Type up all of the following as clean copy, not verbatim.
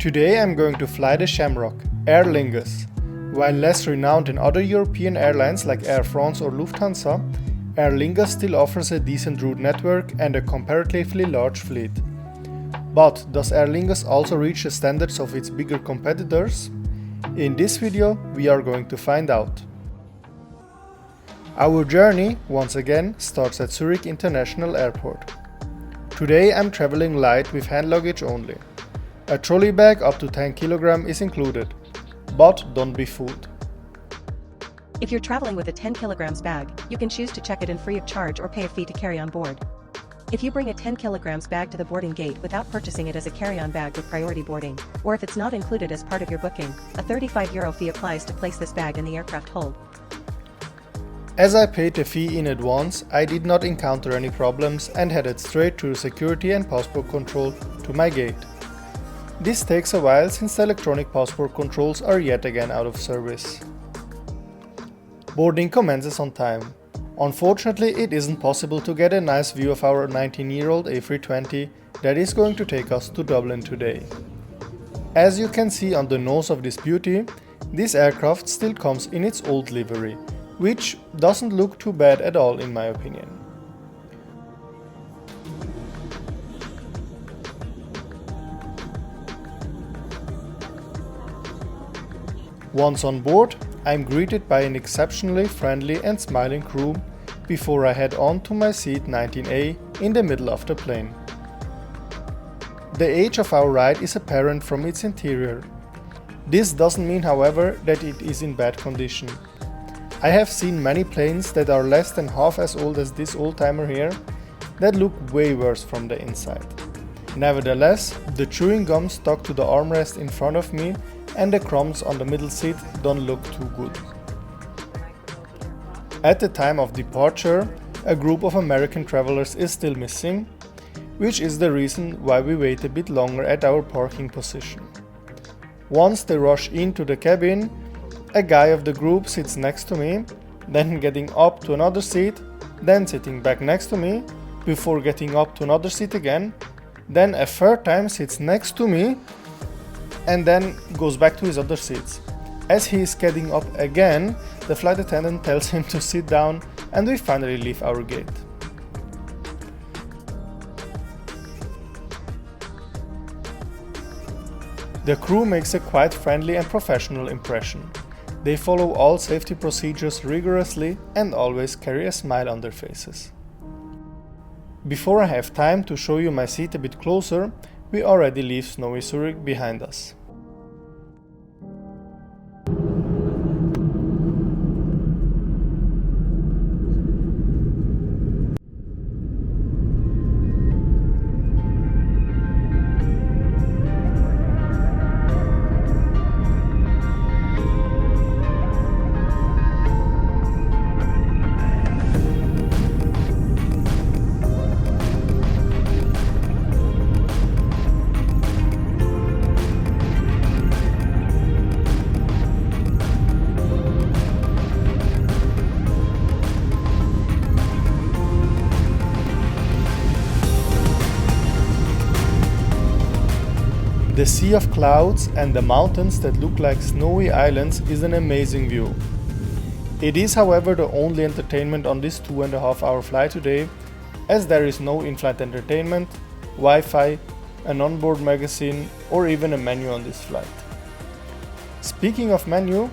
Today I'm going to fly the Shamrock, Aer Lingus. While less renowned in other European airlines like Air France or Lufthansa, Aer Lingus still offers a decent route network and a comparatively large fleet. But does Aer Lingus also reach the standards of its bigger competitors? In this video we are going to find out. Our journey, once again, starts at Zurich International Airport. Today I'm traveling light with hand luggage only. A trolley bag up to 10 kg is included, but don't be fooled. If you're traveling with a 10 kg bag, you can choose to check it in free of charge or pay a fee to carry on board. If you bring a 10 kg bag to the boarding gate without purchasing it as a carry-on bag with priority boarding, or if it's not included as part of your booking, a €35 fee applies to place this bag in the aircraft hold. As I paid the fee in advance, I did not encounter any problems and headed straight through security and passport control to my gate. This takes a while since the electronic passport controls are yet again out of service. Boarding commences on time. Unfortunately, it isn't possible to get a nice view of our 19-year-old A320 that is going to take us to Dublin today. As you can see on the nose of this beauty, this aircraft still comes in its old livery, which doesn't look too bad at all in my opinion. Once on board, I'm greeted by an exceptionally friendly and smiling crew before I head on to my seat 19A in the middle of the plane. The age of our ride is apparent from its interior. This doesn't mean, however, that it is in bad condition. I have seen many planes that are less than half as old as this old-timer here that look way worse from the inside. Nevertheless, the chewing gum stuck to the armrest in front of me and the crumbs on the middle seat don't look too good. At the time of departure, a group of American travelers is still missing, which is the reason why we wait a bit longer at our parking position. Once they rush into the cabin, a guy of the group sits next to me, then getting up to another seat, then sitting back next to me, before getting up to another seat again, then a third time sits next to me, and then goes back to his other seats. As he is getting up again, the flight attendant tells him to sit down and we finally leave our gate. The crew makes a quite friendly and professional impression. They follow all safety procedures rigorously and always carry a smile on their faces. Before I have time to show you my seat a bit closer, we already leave snowy Zurich behind us. The sea of clouds and the mountains that look like snowy islands is an amazing view. It is, however, the only entertainment on this 2.5-hour flight today, as there is no in-flight entertainment, Wi-Fi, an onboard magazine or even a menu on this flight. Speaking of menu,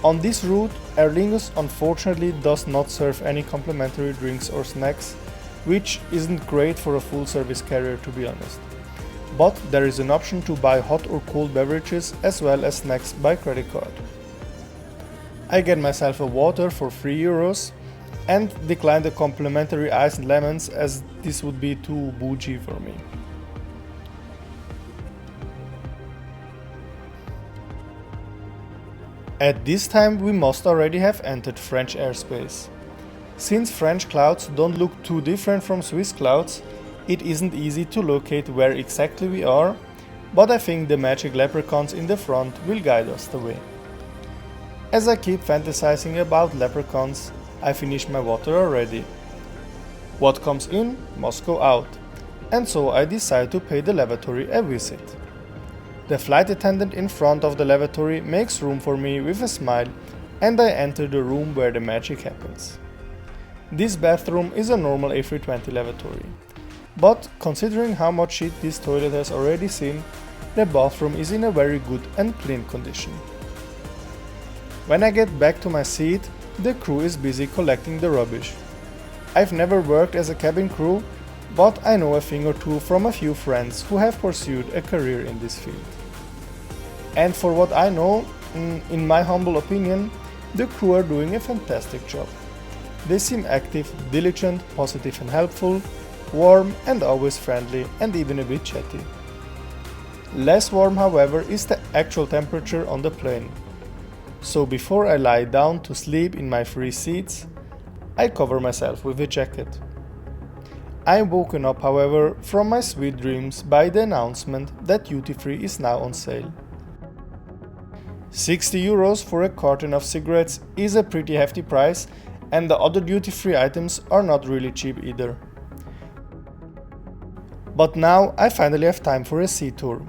on this route Aer Lingus unfortunately does not serve any complimentary drinks or snacks, which isn't great for a full service carrier to be honest. But there is an option to buy hot or cold beverages as well as snacks by credit card. I get myself a water for €3 and decline the complimentary ice and lemons as this would be too bougie for me. At this time we must already have entered French airspace. Since French clouds don't look too different from Swiss clouds, it isn't easy to locate where exactly we are, but I think the magic leprechauns in the front will guide us the way. As I keep fantasizing about leprechauns, I finish my water already. What comes in must go out, and so I decide to pay the lavatory a visit. The flight attendant in front of the lavatory makes room for me with a smile, and I enter the room where the magic happens. This bathroom is a normal A320 lavatory, but considering how much shit this toilet has already seen, the bathroom is in a very good and clean condition. When I get back to my seat, the crew is busy collecting the rubbish. I've never worked as a cabin crew, but I know a thing or two from a few friends who have pursued a career in this field. And for what I know, in my humble opinion, the crew are doing a fantastic job. They seem active, diligent, positive and helpful, warm and always friendly and even a bit chatty. Less warm, however, is the actual temperature on the plane. So before I lie down to sleep in my free seats, I cover myself with a jacket. I'm woken up, however, from my sweet dreams by the announcement that duty-free is now on sale. 60 euros for a carton of cigarettes is a pretty hefty price, and the other duty-free items are not really cheap either. But now I finally have time for a seat tour.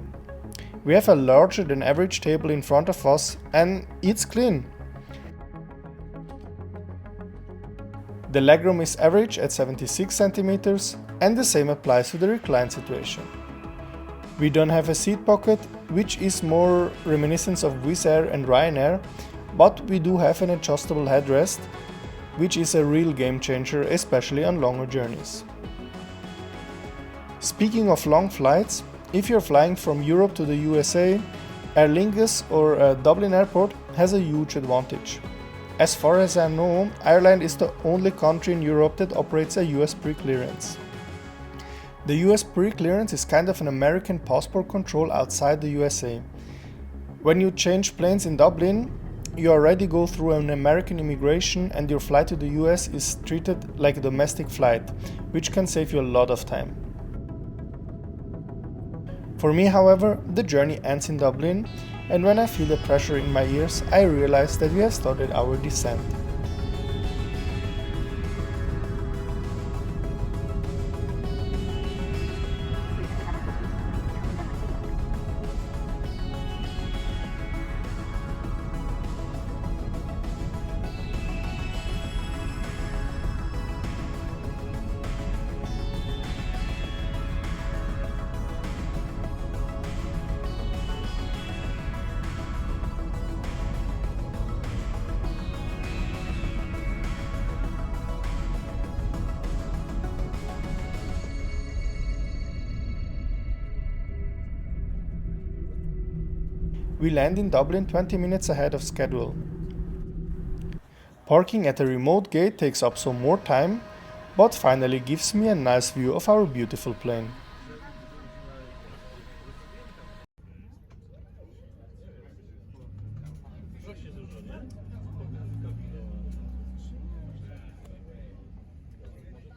We have a larger than average table in front of us and it's clean. The legroom is average at 76 cm and the same applies to the recline situation. We don't have a seat pocket, which is more reminiscent of Wizz Air and Ryanair, but we do have an adjustable headrest, which is a real game changer, especially on longer journeys. Speaking of long flights, if you're flying from Europe to the USA, Aer Lingus or Dublin Airport has a huge advantage. As far as I know, Ireland is the only country in Europe that operates a US pre-clearance. The US pre-clearance is kind of an American passport control outside the USA. When you change planes in Dublin, you already go through an American immigration and your flight to the US is treated like a domestic flight, which can save you a lot of time. For me, however, the journey ends in Dublin, and when I feel the pressure in my ears, I realize that we have started our descent. We land in Dublin 20 minutes ahead of schedule. Parking at a remote gate takes up some more time, but finally gives me a nice view of our beautiful plane.